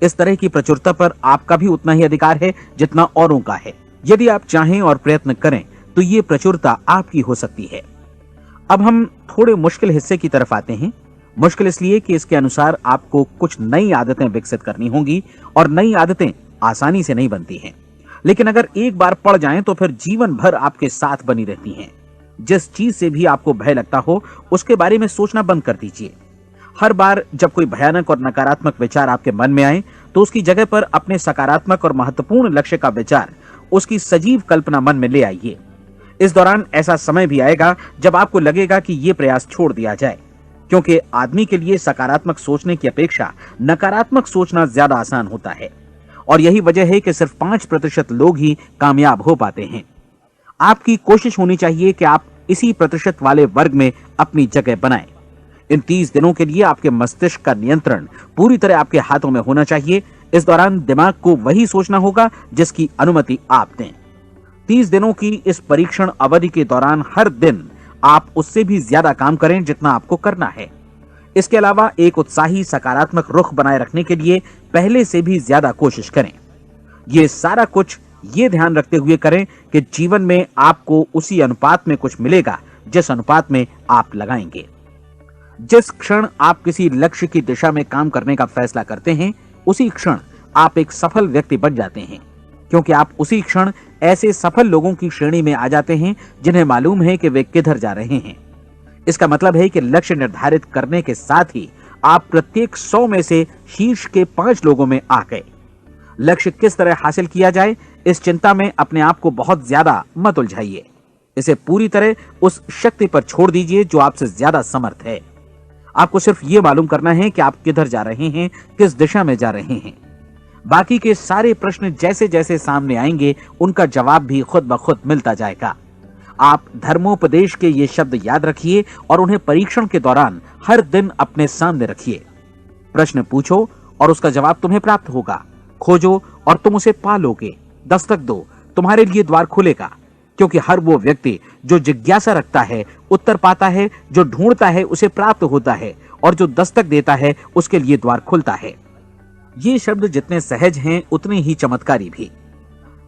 इस तरह की प्रचुरता पर आपका भी उतना ही अधिकार है जितना औरों का है। यदि आप चाहें और प्रयत्न करें तो ये प्रचुरता आपकी हो सकती है। अब हम थोड़े मुश्किल हिस्से की तरफ आते हैं। मुश्किल इसलिए कि इसके अनुसार आपको कुछ नई आदतें विकसित करनी होंगी, और नई आदतें आसानी से नहीं बनती हैं, लेकिन अगर एक बार पड़ जाएं तो फिर जीवन भर आपके साथ बनी रहती हैं। जिस चीज से भी आपको भय लगता हो उसके बारे में सोचना बंद कर दीजिए। हर बार जब कोई भयानक और नकारात्मक विचार आपके मन में आए तो उसकी जगह पर अपने सकारात्मक और महत्वपूर्ण लक्ष्य का विचार, उसकी सजीव कल्पना मन में ले आइए। इस दौरान ऐसा समय भी आएगा जब आपको लगेगा कि ये प्रयास छोड़ दिया जाए, क्योंकि आदमी के लिए सकारात्मक सोचने की अपेक्षा नकारात्मक सोचना ज्यादा आसान होता है। और यही वजह है कि सिर्फ 5% लोग ही कामयाब हो पाते हैं। आपकी कोशिश होनी चाहिए कि आप इसी प्रतिशत वाले वर्ग में अपनी जगह बनाएं। इन 30 दिनों के लिए आपके मस्तिष्क का नियंत्रण पूरी तरह आपके हाथों में होना चाहिए। इस दौरान दिमाग को वही सोचना होगा जिसकी अनुमति आप दें। 30 दिनों की इस परीक्षण अवधि के दौरान हर दिन आप उससे भी ज्यादा काम करें जितना आपको करना है। इसके अलावा एक उत्साही सकारात्मक रुख बनाए रखने के लिए पहले से भी ज्यादा कोशिश करें। ये सारा कुछ ये ध्यान रखते हुए करें कि जीवन में आपको उसी अनुपात में कुछ मिलेगा जिस अनुपात में आप लगाएंगे। जिस क्षण आप किसी लक्ष्य की दिशा में काम करने का फैसला करते हैं, उसी क्षण आप एक सफल व्यक्ति बन जाते हैं, क्योंकि आप उसी क्षण ऐसे सफल लोगों की श्रेणी में आ जाते हैं जिन्हें मालूम है कि वे किधर जा रहे हैं। इसका मतलब है कि लक्ष्य निर्धारित करने के साथ ही आप प्रत्येक 100 में से शीर्ष के 5 लोगों में आ गए। लक्ष्य किस तरह हासिल किया जाए, इस चिंता में अपने आप को बहुत ज्यादा मत उलझाइए। इसे पूरी तरह उस शक्ति पर छोड़ दीजिए जो आपसे ज्यादा समर्थ है। आपको सिर्फ ये मालूम करना है कि आप किधर जा रहे हैं, किस दिशा में जा रहे हैं। बाकी के सारे प्रश्न जैसे जैसे सामने आएंगे उनका जवाब भी खुद ब खुद मिलता जाएगा। आप धर्मोपदेश के ये शब्द याद रखिए और उन्हें परीक्षण के दौरान हर दिन अपने सामने रखिए। प्रश्न पूछो और उसका जवाब तुम्हें प्राप्त होगा। खोजो और तुम उसे पालोगे। दस्तक दो, तुम्हारे लिए द्वार खुलेगा, क्योंकि हर वो व्यक्ति जो जिज्ञासा रखता है उत्तर पाता है, जो ढूंढता है उसे प्राप्त होता है, और जो दस्तक देता है उसके लिए द्वार खुलता है। ये शब्द जितने सहज हैं उतने ही चमत्कारी भी।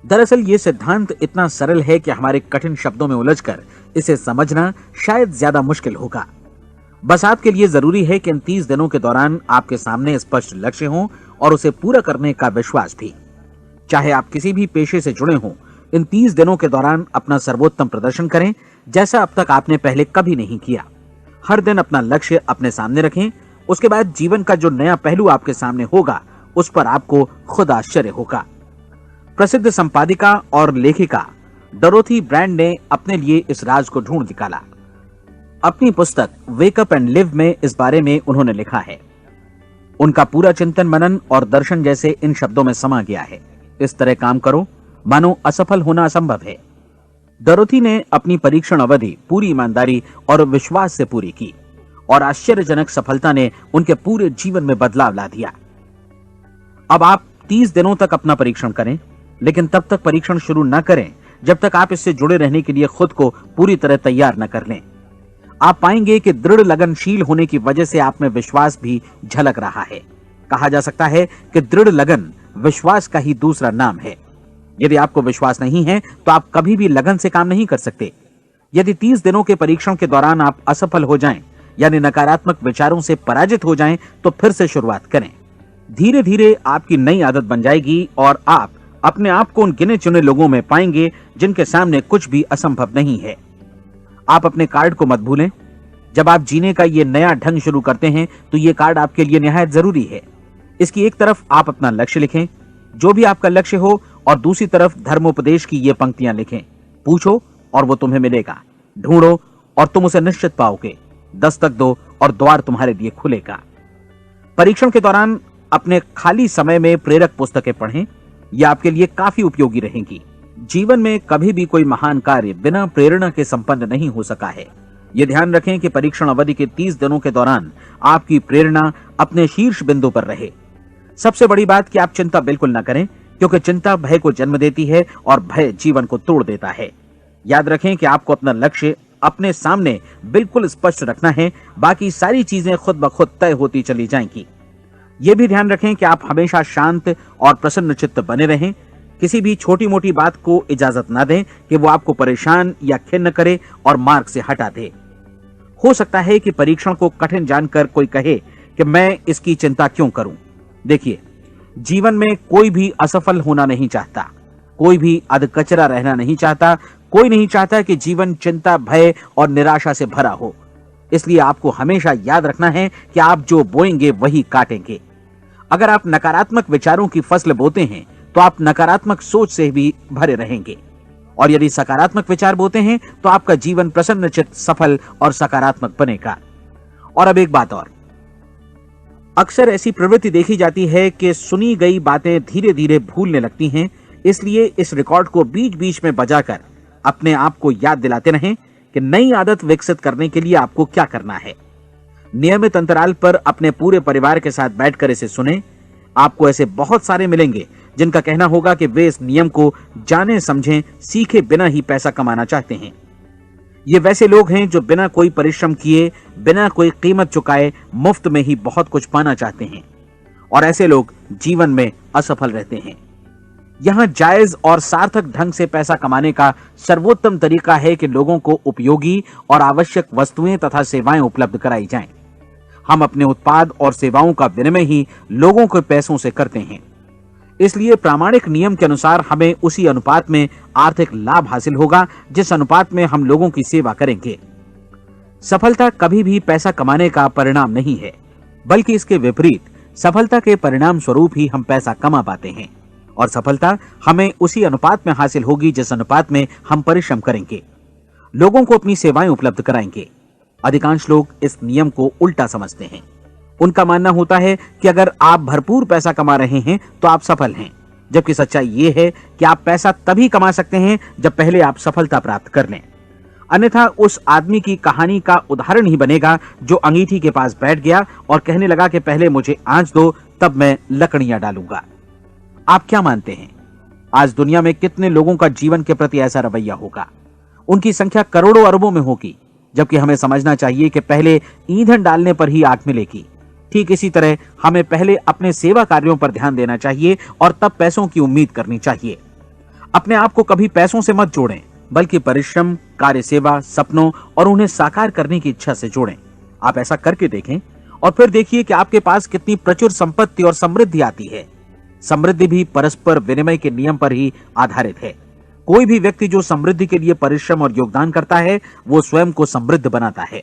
दरअसल ये सिद्धांत इतना सरल है कि हमारे कठिन शब्दों में उलझकर इसे समझना शायद ज्यादा मुश्किल होगा। बस आपके लिए जरूरी है कि इन 30 दिनों के दौरान आपके सामने स्पष्ट लक्ष्य हो और उसे पूरा करने का विश्वास भी। चाहे आप किसी भी पेशे से जुड़े हों, इन 30 दिनों के दौरान अपना सर्वोत्तम प्रदर्शन करें, जैसा अब तक आपने पहले कभी नहीं किया। हर दिन अपना लक्ष्य अपने सामने रखें। उसके बाद जीवन का जो नया पहलू आपके सामने होगा उस पर आपको खुद आश्चर्य होगा। प्रसिद्ध संपादिका और लेखिका डोरोथी ब्रैंड ने अपने लिए इस राज को ढूंढ निकाला। अपनी पुस्तक वेक अप एंड लिव में इस बारे में उन्होंने लिखा है। उनका पूरा चिंतन मनन और दर्शन जैसे इन शब्दों में समा गया है। इस तरह काम करो मानो असफल होना असंभव है। डोरोथी ने अपनी परीक्षण अवधि पूरी ईमानदारी और विश्वास से पूरी की और आश्चर्यजनक सफलता ने उनके पूरे जीवन में बदलाव ला दिया। अब आप 30 दिनों तक अपना परीक्षण करें, लेकिन तब तक परीक्षण शुरू न करें जब तक आप इससे जुड़े रहने के लिए खुद को पूरी तरह तैयार न कर लें। आप पाएंगे कि दृढ़ लगनशील होने की वजह से आप में विश्वास भी झलक रहा है। कहा जा सकता है कि दृढ़ लगन विश्वास का ही दूसरा नाम है। यदि आपको विश्वास नहीं है तो आप कभी भी लगन से काम नहीं कर सकते। यदि 30 दिनों के परीक्षण के दौरान आप असफल हो जाएं, यानी नकारात्मक विचारों से पराजित हो जाएं, तो फिर से शुरुआत करें। धीरे धीरे आपकी नई आदत बन जाएगी और आप अपने आप को उन गिने चुने लोगों में पाएंगे जिनके सामने कुछ भी असंभव नहीं है। आप अपने कार्ड को मत भूलें। जब आप जीने का ये नया ढंग शुरू करते हैं तो ये कार्ड आपके लिए निहायत जरूरी है। इसकी एक तरफ आप अपना लक्ष्य लिखें, जो भी आपका लक्ष्य हो, और दूसरी तरफ धर्मोपदेश की ये पंक्तियां लिखें। पूछो और वो तुम्हें मिलेगा, ढूंढो और तुम उसे निश्चित पाओगे, दस्तक दो और द्वार तुम्हारे लिए खुलेगा। परीक्षण के दौरान अपने खाली समय में प्रेरक पुस्तकें पढ़ें। यह आपके लिए काफी उपयोगी रहेंगी। जीवन में कभी भी कोई महान कार्य बिना प्रेरणा के संपन्न नहीं हो सका है। यह ध्यान रखें कि परीक्षण अवधि के 30 दिनों के दौरान आपकी प्रेरणा अपने शीर्ष बिंदु पर रहे। सबसे बड़ी बात कि आप चिंता बिल्कुल न करें, क्योंकि चिंता भय को जन्म देती है और भय जीवन को तोड़ देता है। याद रखें कि आपको अपना लक्ष्य अपने सामने बिल्कुल स्पष्ट रखना है, बाकी सारी चीजें खुद ब खुद तय होती चली जाएंगी। यह भी ध्यान रखें कि आप हमेशा शांत और प्रसन्न चित्त बने रहें। किसी भी छोटी मोटी बात को इजाजत ना दें कि वो आपको परेशान या खिन्न करे और मार्ग से हटा दे। हो सकता है कि परीक्षण को कठिन जानकर कोई कहे कि मैं इसकी चिंता क्यों करूं। देखिए, जीवन में कोई भी असफल होना नहीं चाहता, कोई भी अधकचरा रहना नहीं चाहता, कोई नहीं चाहता कि जीवन चिंता, भय और निराशा से भरा हो। इसलिए आपको हमेशा याद रखना है कि आप जो बोएंगे वही काटेंगे। अगर आप नकारात्मक विचारों की फसल बोते हैं तो आप नकारात्मक सोच से भी भरे रहेंगे, और यदि सकारात्मक विचार बोते हैं तो आपका जीवन प्रसन्नचित्त, सफल और सकारात्मक बनेगा। और अब एक बात और, अक्सर ऐसी प्रवृत्ति देखी जाती है कि सुनी गई बातें धीरे धीरे भूलने लगती हैं। इसलिए इस रिकॉर्ड को बीच बीच में बजाकर अपने आप को याद दिलाते रहें कि नई आदत विकसित करने के लिए आपको क्या करना है। नियमित अंतराल पर अपने पूरे परिवार के साथ बैठकर इसे सुनें। आपको ऐसे बहुत सारे मिलेंगे जिनका कहना होगा कि वे इस नियम को जाने समझें सीखे बिना ही पैसा कमाना चाहते हैं। ये वैसे लोग हैं जो बिना कोई परिश्रम किए, बिना कोई कीमत चुकाए मुफ्त में ही बहुत कुछ पाना चाहते हैं, और ऐसे लोग जीवन में असफल रहते हैं। यहां जायज और सार्थक ढंग से पैसा कमाने का सर्वोत्तम तरीका है कि लोगों को उपयोगी और आवश्यक वस्तुएं तथा सेवाएं उपलब्ध कराई जाएं। हम अपने उत्पाद और सेवाओं का विनिमय ही लोगों के पैसों से करते हैं। इसलिए प्रामाणिक नियम के अनुसार हमें उसी अनुपात में आर्थिक लाभ हासिल होगा जिस अनुपात में हम लोगों की सेवा करेंगे। सफलता कभी भी पैसा कमाने का परिणाम नहीं है, बल्कि इसके विपरीत सफलता के परिणाम स्वरूप ही हम पैसा कमा पाते हैं, और सफलता हमें उसी अनुपात में हासिल होगी जिस अनुपात में हम परिश्रम करेंगे, लोगों को अपनी सेवाएं उपलब्ध कराएंगे। अधिकांश लोग इस नियम को उल्टा समझते हैं। उनका मानना होता है कि अगर आप भरपूर पैसा कमा रहे हैं तो आप सफल हैं, जबकि सच्चाई ये है कि आप पैसा तभी कमा सकते हैं जब पहले आप सफलता प्राप्त कर लें। अन्यथा उस आदमी की कहानी का उदाहरण ही बनेगा जो अंगीठी के पास बैठ गया और कहने लगा कि पहले मुझे आंच दो, तब मैं लकड़ियां डालूंगा। आप क्या मानते हैं, आज दुनिया में कितने लोगों का जीवन के प्रति ऐसा रवैया होगा? उनकी संख्या करोड़ों अरबों में होगी, जबकि हमें समझना चाहिए कि पहले ईंधन डालने पर ही आग मिलेगी। ठीक इसी तरह हमें पहले अपने सेवा कार्यों पर ध्यान देना चाहिए और तब पैसों की उम्मीद करनी चाहिए। अपने आप को कभी पैसों से मत जोड़ें, बल्कि परिश्रम, कार्य सेवा, सपनों और उन्हें साकार करने की इच्छा से जोड़ें। आप ऐसा करके देखें और फिर देखिए कि आपके पास कितनी प्रचुर संपत्ति और समृद्धि आती है। समृद्धि भी परस्पर विनिमय के नियम पर ही आधारित है। कोई भी व्यक्ति जो समृद्धि के लिए परिश्रम और योगदान करता है, वो स्वयं को समृद्ध बनाता है।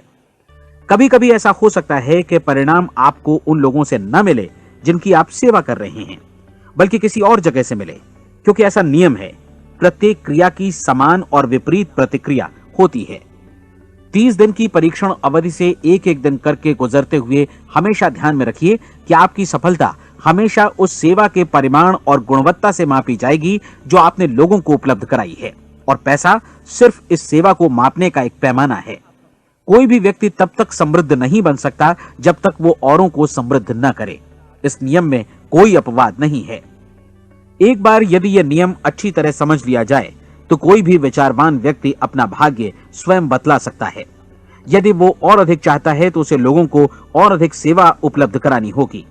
कभी कभी ऐसा हो सकता है कि परिणाम आपको उन लोगों से न मिले जिनकी आप सेवा कर रहे हैं, बल्कि किसी और जगह से मिले, क्योंकि ऐसा नियम है, प्रत्येक क्रिया की समान और विपरीत प्रतिक्रिया होती है। 30 दिन की परीक्षण अवधि से एक एक दिन करके गुजरते हुए हमेशा ध्यान में रखिए कि आपकी सफलता हमेशा उस सेवा के परिमाण और गुणवत्ता से मापी जाएगी जो आपने लोगों को उपलब्ध कराई है, और पैसा सिर्फ इस सेवा को मापने का एक पैमाना है। कोई भी व्यक्ति तब तक समृद्ध नहीं बन सकता जब तक वो औरों को समृद्ध न करे। इस नियम में कोई अपवाद नहीं है। एक बार यदि यह नियम अच्छी तरह समझ लिया जाए तो कोई भी विचारवान व्यक्ति अपना भाग्य स्वयं बतला सकता है। यदि वो और अधिक चाहता है तो उसे लोगों को और अधिक सेवा उपलब्ध करानी होगी,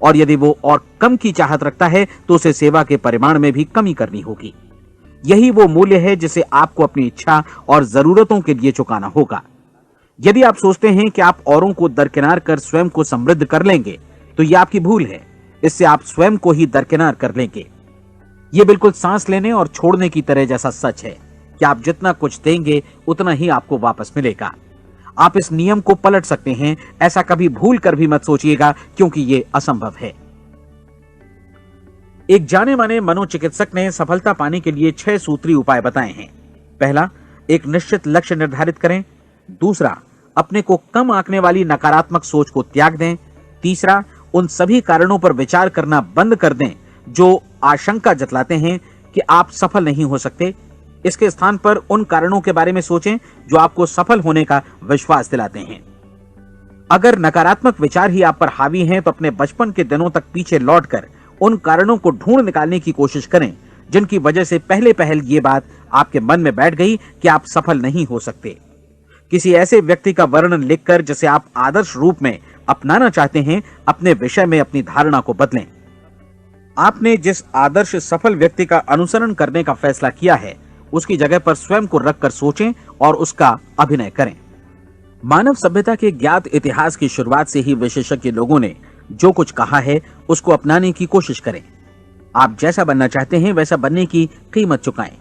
और यदि वो और कम की चाहत रखता है तो उसे सेवा के परिमाण में भी कमी करनी होगी। यही वो मूल्य है जिसे आपको अपनी इच्छा और जरूरतों के लिए चुकाना होगा। यदि आप सोचते हैं कि आप औरों को दरकिनार कर स्वयं को समृद्ध कर लेंगे तो यह आपकी भूल है। इससे आप स्वयं को ही दरकिनार कर लेंगे। यह बिल्कुल सांस लेने और छोड़ने की तरह जैसा सच है कि आप जितना कुछ देंगे उतना ही आपको वापस मिलेगा। आप इस नियम को पलट सकते हैं, ऐसा कभी भूल कर भी मत सोचिएगा, क्योंकि यह असंभव है। एक जाने माने मनोचिकित्सक ने सफलता पाने के लिए 6 सूत्री उपाय बताए हैं। पहला, एक निश्चित लक्ष्य निर्धारित करें। दूसरा, अपने को कम आंकने वाली नकारात्मक सोच को त्याग दें। तीसरा, उन सभी कारणों पर विचार करना बंद कर दें जो आशंका जतलाते हैं कि आप सफल नहीं हो सकते। इसके स्थान पर उन कारणों के बारे में सोचें जो आपको सफल होने का विश्वास दिलाते हैं। अगर नकारात्मक विचार ही आप पर हावी हैं तो अपने बचपन के दिनों तक पीछे लौटकर उन कारणों को ढूंढ निकालने की कोशिश करें जिनकी वजह से पहले पहल ये बात आपके मन में बैठ गई कि आप सफल नहीं हो सकते। किसी ऐसे व्यक्ति का वर्णन लिखकर जिसे आप आदर्श रूप में अपनाना चाहते हैं, अपने विषय में अपनी धारणा को बदलें। आपने जिस आदर्श सफल व्यक्ति का अनुसरण करने का फैसला किया है, उसकी जगह पर स्वयं को रखकर सोचें और उसका अभिनय करें। मानव सभ्यता के ज्ञात इतिहास की शुरुआत से ही विशेषज्ञ लोगों ने जो कुछ कहा है उसको अपनाने की कोशिश करें। आप जैसा बनना चाहते हैं वैसा बनने की कीमत चुकाएं।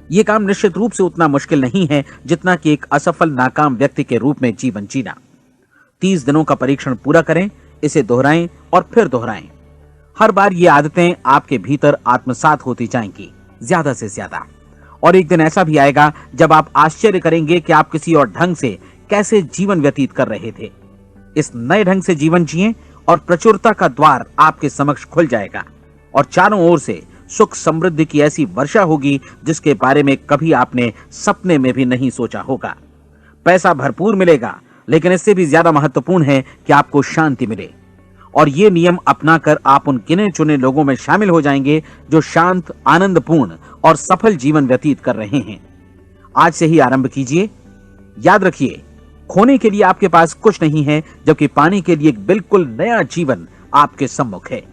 यह काम निश्चित रूप से उतना मुश्किल नहीं है जितना कि एक असफल नाकाम व्यक्ति के रूप में जीवन जीना। 30 दिनों का परीक्षण पूरा करें, इसे दोहराएं और फिर दोहराएं। हर बार ये आदतें आपके भीतर आत्मसात होती जाएंगी, ज्यादा से ज्यादा। और एक दिन ऐसा भी आएगा जब आप आश्चर्य करेंगे कि आप किसी और ढंग से कैसे जीवन व्यतीत कर रहे थे। इस नए ढंग से जीवन जिएं और प्रचुरता का द्वार आपके समक्ष खुल जाएगा और चारों ओर से सुख समृद्धि की ऐसी वर्षा होगी जिसके बारे में कभी आपने सपने में भी नहीं सोचा होगा। पैसा भरपूर मिलेगा, लेकिन इससे भी ज्यादा महत्वपूर्ण है कि आपको शांति मिले। और ये नियम अपनाकर आप उन गिने चुने लोगों में शामिल हो जाएंगे जो शांत, आनंदपूर्ण और सफल जीवन व्यतीत कर रहे हैं। आज से ही आरंभ कीजिए। याद रखिए, खोने के लिए आपके पास कुछ नहीं है, जबकि पाने के लिए एक बिल्कुल नया जीवन आपके सम्मुख है।